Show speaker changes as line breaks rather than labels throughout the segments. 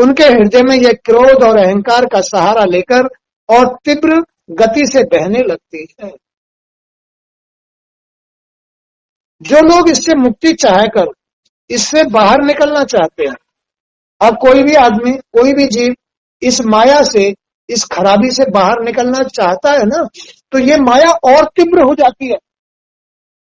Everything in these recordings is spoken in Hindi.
उनके हृदय में यह क्रोध और अहंकार का सहारा लेकर और तीव्र गति से बहने लगती है। जो लोग इससे मुक्ति चाहकर इससे बाहर निकलना चाहते हैं, अब कोई भी आदमी, कोई भी जीव इस माया से, इस खराबी से बाहर निकलना चाहता है ना, तो ये माया और तीव्र हो जाती है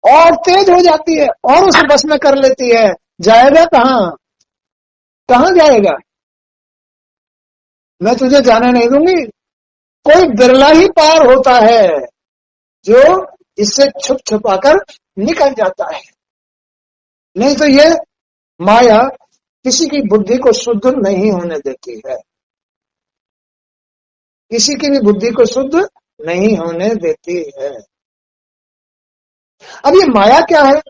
और तेज हो जाती है और उसे बस में कर लेती है। जाएगा कहां? कहां जाएगा? मैं तुझे जाने नहीं दूंगी। कोई बिरला ही पार होता है जो इससे छुप छुपाकर निकल जाता है, नहीं तो ये माया किसी की बुद्धि को शुद्ध नहीं होने देती है, किसी की भी बुद्धि को शुद्ध नहीं होने देती है। अब ये माया क्या है?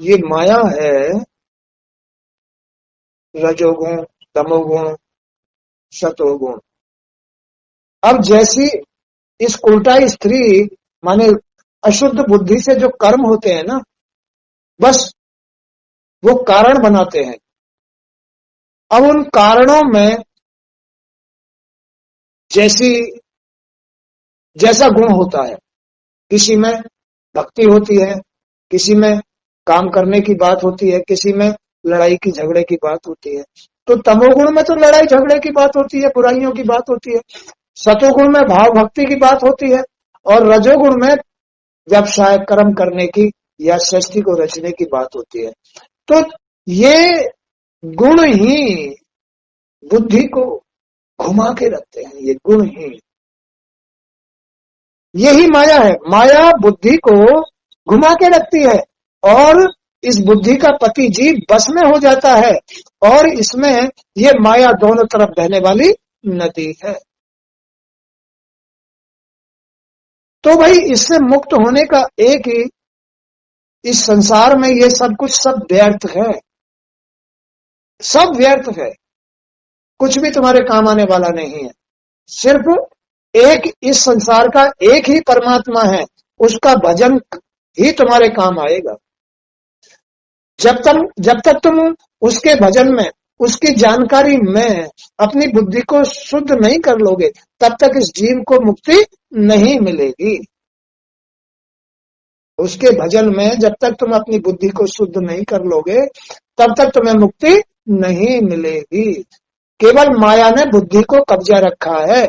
ये माया है रजोगुण, तमोगुण, सतोगुण। अब जैसी इस उल्टा स्त्री माने अशुद्ध बुद्धि से जो कर्म होते हैं ना, बस वो कारण बनाते हैं। अब उन कारणों में जैसा गुण होता है, किसी में भक्ति होती है, किसी में काम करने की बात होती है, किसी में लड़ाई की झगड़े की बात होती है। तो तमोगुण में तो लड़ाई झगड़े की बात होती है, बुराइयों की बात होती है। सतोगुण में भाव भक्ति की बात होती है और रजोगुण में व्यवसाय कर्म करने की या सृष्टि को रचने की बात होती है। तो ये गुण ही बुद्धि को घुमा के रखते हैं, ये गुण ही, यही माया है। माया बुद्धि को घुमा के रखती है और इस बुद्धि का पति जीव बस में हो जाता है और इसमें ये माया दोनों तरफ बहने वाली नदी है। तो भाई इससे मुक्त होने का एक ही, इस संसार में ये सब कुछ सब व्यर्थ है, सब व्यर्थ है, कुछ भी तुम्हारे काम आने वाला नहीं है। सिर्फ एक इस संसार का एक ही परमात्मा है, उसका भजन ही तुम्हारे काम आएगा। जब तक तुम उसके भजन में, उसकी जानकारी में अपनी बुद्धि को शुद्ध नहीं कर लोगे, तब तक इस जीव को मुक्ति नहीं मिलेगी। उसके भजन में जब तक तुम अपनी बुद्धि को शुद्ध नहीं कर लोगे, तब तक तुम्हें मुक्ति नहीं मिलेगी। केवल माया ने बुद्धि को कब्जा रखा है,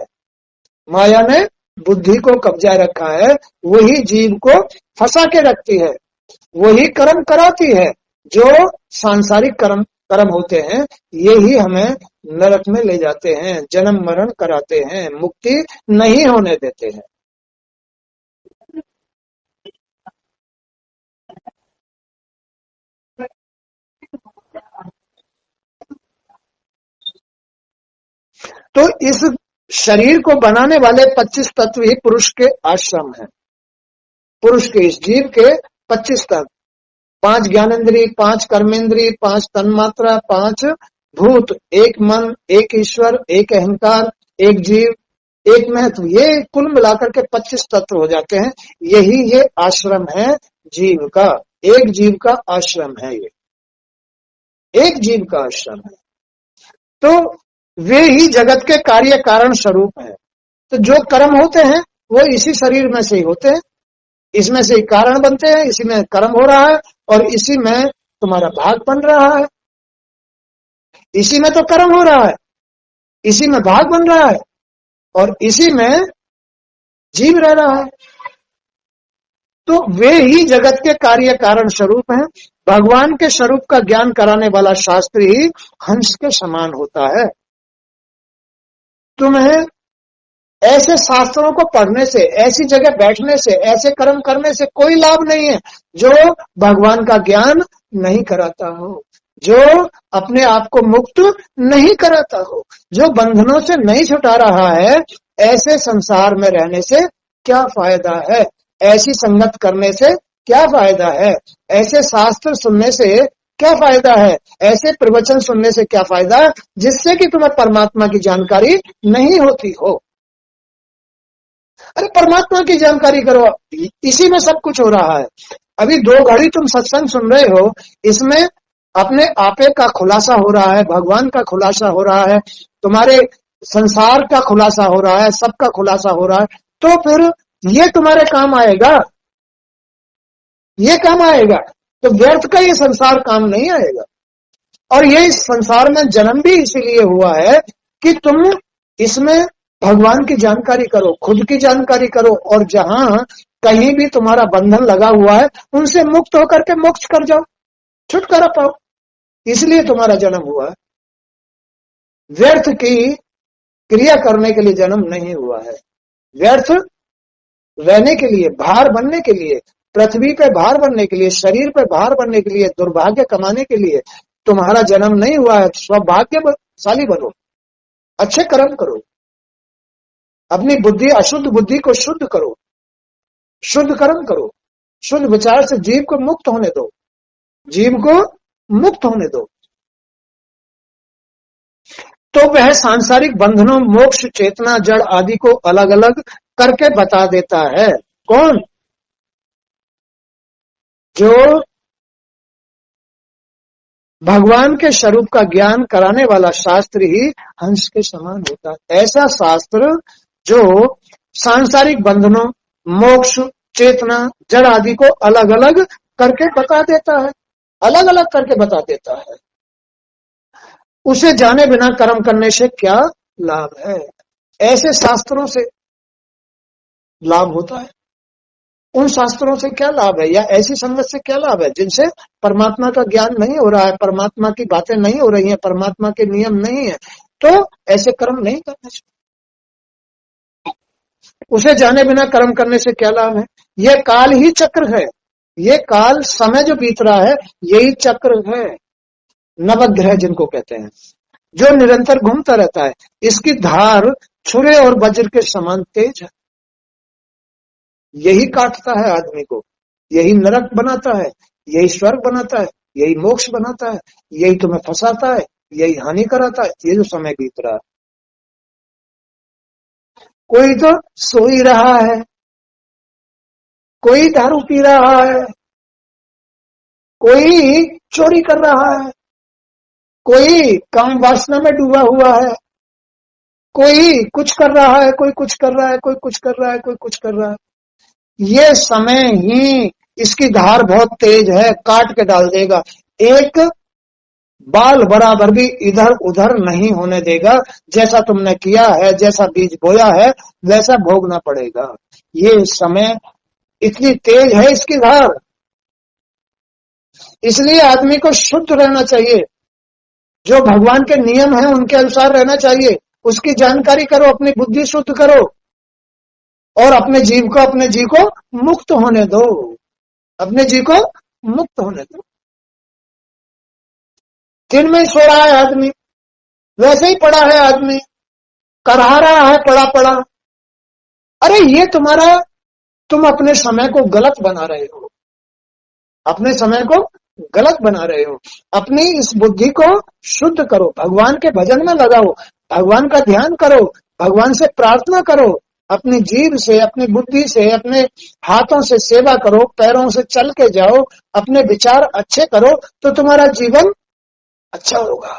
माया ने बुद्धि को कब्जा रखा है, वही जीव को फंसा के रखती है, वही कर्म कराती है। जो सांसारिक कर्म होते हैं, यही हमें नरक में ले जाते हैं, जन्म मरण कराते हैं, मुक्ति नहीं होने देते हैं। तो इस शरीर को बनाने वाले 25 तत्व ही पुरुष के आश्रम हैं। पुरुष के, इस जीव के 25 तत्व, 5 ज्ञानेन्द्रिय, 5 कर्मेंद्रिय, 5 तन्मात्रा, 5 भूत, 1 मन, 1 ईश्वर, 1 अहंकार, 1 जीव, 1 महत्व, ये कुल मिलाकर के 25 तत्व हो जाते हैं। यही ये आश्रम है जीव का, एक जीव का आश्रम है, ये एक जीव का आश्रम है। तो वे ही जगत के कार्य कारण स्वरूप है। तो जो कर्म होते हैं वो इसी शरीर में से ही होते हैं, इसमें से ही कारण बनते हैं, इसी में कर्म हो रहा है और इसी में तुम्हारा भाग बन रहा है, इसी में तो कर्म हो रहा है, इसी में भाग बन रहा है और इसी में जीव रह रहा है। तो वे ही जगत के कार्य कारण स्वरूप हैं। भगवान के स्वरूप का ज्ञान कराने वाला शास्त्र ही हंस के समान होता है। तुम्हें ऐसे शास्त्रों को पढ़ने से, ऐसी जगह बैठने से, ऐसे कर्म करने से कोई लाभ नहीं है जो भगवान का ज्ञान नहीं कराता हो, जो अपने आप को मुक्त नहीं कराता हो, जो बंधनों से नहीं छुटा रहा है। ऐसे संसार में रहने से क्या फायदा है, ऐसी संगत करने से क्या फायदा है, ऐसे शास्त्र सुनने से क्या फायदा है, ऐसे प्रवचन सुनने से क्या फायदा है जिससे कि तुम्हें परमात्मा की जानकारी नहीं होती हो। अरे परमात्मा की जानकारी करो, इसी में सब कुछ हो रहा है। अभी 2 घड़ी तुम सत्संग सुन रहे हो, इसमें अपने आपे का खुलासा हो रहा है, भगवान का खुलासा हो रहा है, तुम्हारे संसार का खुलासा हो रहा है, सबका खुलासा हो रहा है, तो फिर ये तुम्हारे काम आएगा, ये काम आएगा। तो व्यर्थ का ये संसार काम नहीं आएगा। और ये इस संसार में जन्म भी इसीलिए हुआ है कि तुम इसमें भगवान की जानकारी करो, खुद की जानकारी करो, और जहां कहीं भी तुम्हारा बंधन लगा हुआ है उनसे मुक्त होकर के मोक्ष कर जाओ, छुटकारा पाओ। इसलिए तुम्हारा जन्म हुआ है, व्यर्थ की क्रिया करने के लिए जन्म नहीं हुआ है। व्यर्थ रहने के लिए, भार बनने के लिए, पृथ्वी पे भार बनने के लिए, शरीर पे भार बनने के लिए, दुर्भाग्य कमाने के लिए तुम्हारा जन्म नहीं हुआ है। सौभाग्यशाली बनो, अच्छे कर्म करो, अपनी बुद्धि, अशुद्ध बुद्धि को शुद्ध करो, शुद्ध कर्म करो, शुद्ध विचार से जीव को मुक्त होने दो, जीव को मुक्त होने दो। तो वह सांसारिक बंधनों, मोक्ष, चेतना, जड़ आदि को अलग अलग करके बता देता है। कौन? जो भगवान के स्वरूप का ज्ञान कराने वाला शास्त्र ही हंस के समान होता है। ऐसा शास्त्र जो सांसारिक बंधनों, मोक्ष, चेतना, जड़ आदि को अलग अलग करके बता देता है, अलग अलग करके बता देता है। उसे जाने बिना कर्म करने से क्या लाभ है? ऐसे शास्त्रों से लाभ होता है। उन शास्त्रों से क्या लाभ है, या ऐसी संगत से क्या लाभ है जिनसे परमात्मा का ज्ञान नहीं हो रहा है, परमात्मा की बातें नहीं हो रही हैं, परमात्मा के नियम नहीं है, तो ऐसे कर्म नहीं करने चाहिए। उसे जाने बिना कर्म करने से क्या लाभ है? यह काल ही चक्र है, ये काल, समय जो बीत रहा है, यही चक्र है, नवग्रह जिनको कहते हैं, जो निरंतर घूमता रहता है। इसकी धार छुरे और वज्र के समान तेज है। यही काटता है आदमी को, यही नरक बनाता है, यही स्वर्ग बनाता है, यही मोक्ष बनाता है, यही तुम्हें फंसाता है, यही हानि कराता है। ये जो समय बीत रहा है, कोई तो सो ही रहा है, कोई दारू पी रहा है, कोई चोरी कर रहा है, कोई काम वासना में डूबा हुआ है, कोई कुछ कर रहा है, कोई कुछ कर रहा है, कोई कुछ कर रहा है, कोई कुछ कर रहा है। ये समय ही, इसकी धार बहुत तेज है, काट के डाल देगा। एक बाल बराबर भी इधर उधर नहीं होने देगा। जैसा तुमने किया है, जैसा बीज बोया है, वैसा भोगना पड़ेगा। ये समय इतनी तेज है इसकी धार, इसलिए आदमी को शुद्ध रहना चाहिए, जो भगवान के नियम है उनके अनुसार रहना चाहिए। उसकी जानकारी करो, अपनी बुद्धि शुद्ध करो, और अपने जीव को मुक्त होने दो, अपने जीव को मुक्त होने दो। दिन में सो रहा है आदमी, वैसे ही पड़ा है आदमी, करहा रहा है पड़ा पड़ा। अरे ये तुम अपने समय को गलत बना रहे हो, अपने समय को गलत बना रहे हो। अपनी इस बुद्धि को शुद्ध करो, भगवान के भजन में लगाओ, भगवान का ध्यान करो, भगवान से प्रार्थना करो, अपनी जीभ से, अपनी बुद्धि से, अपने हाथों से सेवा करो, पैरों से चल के जाओ, अपने विचार अच्छे करो, तो तुम्हारा जीवन अच्छा होगा,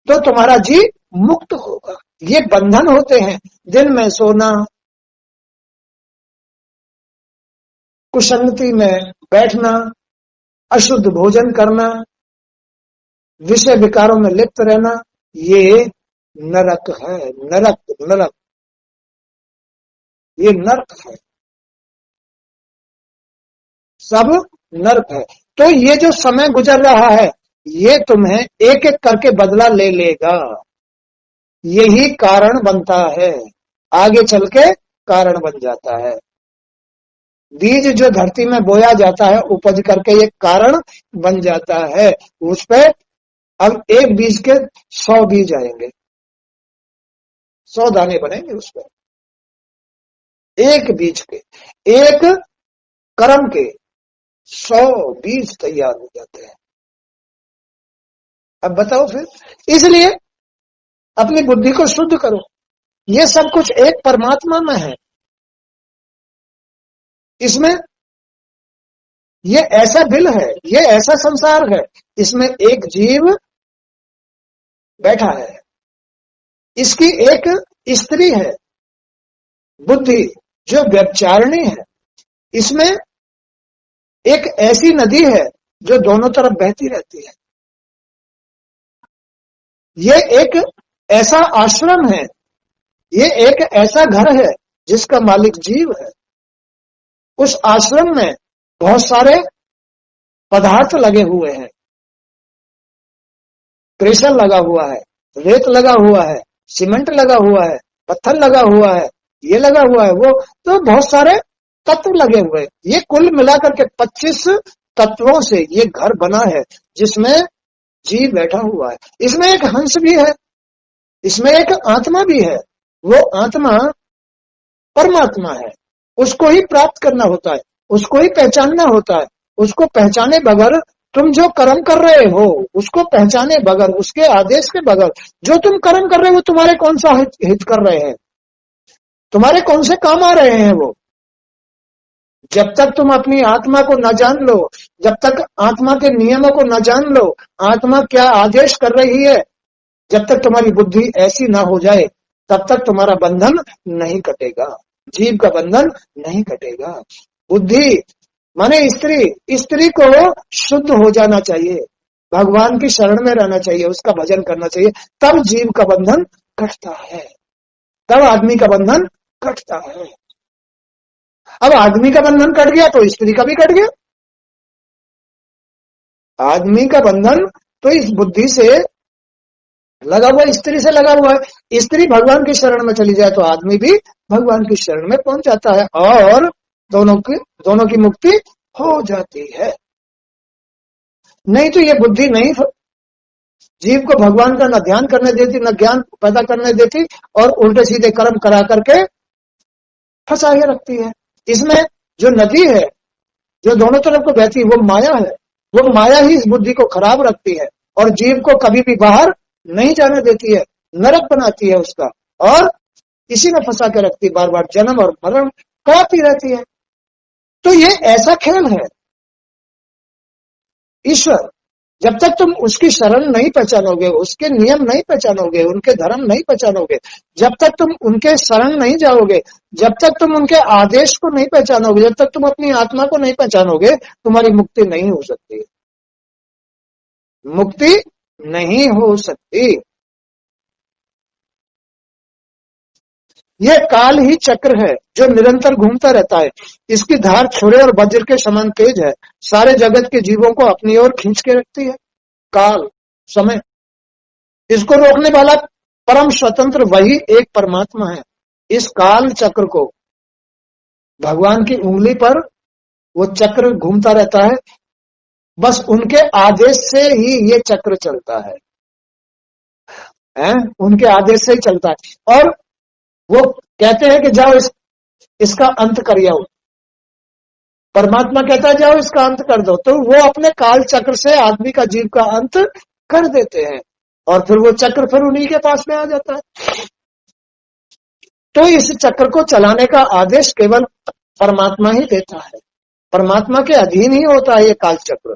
तो तुम्हारा जीव मुक्त होगा। ये बंधन होते हैं, दिन में सोना, कुसंगति में बैठना, अशुद्ध भोजन करना, विषय विकारों में लिप्त रहना, ये नरक है। नरक, नरक, ये नरक है, सब नरक है। तो ये जो समय गुजर रहा है, ये तुम्हें एक एक करके बदला ले लेगा, यही कारण बनता है, आगे चल के कारण बन जाता है। बीज जो धरती में बोया जाता है, उपज करके एक कारण बन जाता है। उस पे अब एक बीज के 100 बीज आएंगे, 100 दाने बनेंगे उस पर, एक बीज के, एक कर्म के 100 बीज तैयार हो जाते हैं। अब बताओ फिर, इसलिए अपनी बुद्धि को शुद्ध करो। ये सब कुछ एक परमात्मा में है, इसमें ये ऐसा दिल है, ये ऐसा संसार है, इसमें एक जीव बैठा है, इसकी एक स्त्री है बुद्धि जो व्यभिचारिणी है, इसमें एक ऐसी नदी है जो दोनों तरफ बहती रहती है, ये एक ऐसा आश्रम है, ये एक ऐसा घर है जिसका मालिक जीव है। उस आश्रम में बहुत सारे पदार्थ लगे हुए हैं, क्रेशर लगा हुआ है, रेत लगा हुआ है, सीमेंट लगा हुआ है, पत्थर लगा हुआ है, ये लगा हुआ है, वो तो बहुत सारे तत्व लगे हुए हैं। ये कुल मिलाकर के 25 तत्वों से ये घर बना है जिसमें जीव बैठा हुआ है। इसमें एक हंस भी है, इसमें एक आत्मा भी है, वो आत्मा परमात्मा है, उसको ही प्राप्त करना होता है, उसको ही पहचानना होता है। उसको पहचाने बगैर तुम जो कर्म कर रहे हो, उसको पहचाने बगैर, उसके आदेश के बगैर जो तुम कर्म कर रहे हो वो तुम्हारे कौन सा हित कर रहे हैं, तुम्हारे कौन से काम आ रहे हैं वो। जब तक तुम अपनी आत्मा को न जान लो, जब तक आत्मा के नियमों को न जान लो, आत्मा क्या आदेश कर रही है, जब तक तुम्हारी बुद्धि ऐसी ना हो जाए तब तक तुम्हारा बंधन नहीं कटेगा, जीव का बंधन नहीं कटेगा। बुद्धि माने स्त्री, स्त्री को शुद्ध हो जाना चाहिए, भगवान की शरण में रहना चाहिए, उसका भजन करना चाहिए, तब जीव का बंधन कटता है, तब आदमी का बंधन कटता है। अब आदमी का बंधन कट गया तो स्त्री का भी कट गया। आदमी का बंधन तो इस बुद्धि से लगा हुआ, स्त्री से लगा हुआ है। स्त्री भगवान की शरण में चली जाए तो आदमी भी भगवान की शरण में पहुंच जाता है और दोनों की मुक्ति हो जाती है। नहीं तो ये बुद्धि नहीं जीव को भगवान का न ध्यान करने देती, न ज्ञान पैदा करने देती, और उल्टे सीधे कर्म करा करके फंसा के रखती है। इसमें जो नदी है जो दोनों तरफ को बहती है वो माया है, वो माया ही इस बुद्धि को खराब रखती है और जीव को कभी भी बाहर नहीं जाने देती है, नरक बनाती है उसका, और इसी में फंसा के रखती है, बार बार जन्म और मरण कराती रहती है। तो ये ऐसा खेल है। ईश्वर जब तक तुम उसकी शरण नहीं पहचानोगे, उसके नियम नहीं पहचानोगे, उनके धर्म नहीं पहचानोगे, जब तक तुम उनके शरण नहीं जाओगे, जब तक तुम उनके आदेश को नहीं पहचानोगे, जब तक तुम अपनी आत्मा को नहीं पहचानोगे, तुम्हारी मुक्ति नहीं हो सकती, मुक्ति नहीं हो सकती। यह काल ही चक्र है जो निरंतर घूमता रहता है, इसकी धार छुरे और वज्र के समान तेज है, सारे जगत के जीवों को अपनी ओर खींच के रखती है। काल समय, इसको रोकने वाला परम स्वतंत्र वही एक परमात्मा है। इस काल चक्र को भगवान की उंगली पर वो चक्र घूमता रहता है, बस उनके आदेश से ही ये चक्र चलता है, उनके आदेश से ही चलता है। और वो कहते हैं कि जाओ इसका अंत कर आओ, परमात्मा कहता है जाओ इसका अंत कर दो, तो वो अपने काल चक्र से आदमी का जीव का अंत कर देते हैं और फिर वो चक्र फिर उन्हीं के पास में आ जाता है। तो इस चक्र को चलाने का आदेश केवल परमात्मा ही देता है, परमात्मा के अधीन ही होता है ये काल चक्र।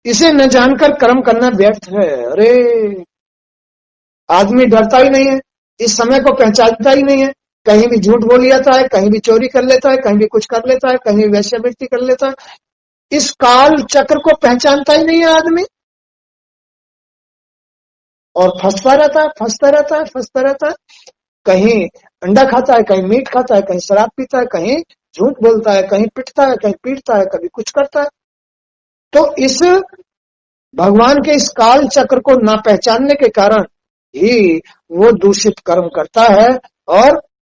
इसे न जानकर कर्म करना व्यर्थ है। अरे आदमी डरता ही नहीं है, इस समय को पहचानता ही नहीं है, कहीं भी झूठ बोल जाता है, कहीं भी चोरी कर लेता है, कहीं भी कुछ कर लेता है, कहीं वैश्यावृत्ति कर लेता है। इस काल चक्र को पहचानता ही नहीं है आदमी और फंसता रहता है, फंसता रहता है, फंसता रहता है। कहीं अंडा खाता है, कहीं मीट खाता है, कहीं शराब पीता है, कहीं झूठ बोलता है, कहीं पिटता है, कहीं पीटता है, कभी कुछ करता है। तो इस भगवान के इस काल चक्र को ना पहचानने के कारण ही वो दूषित कर्म करता है और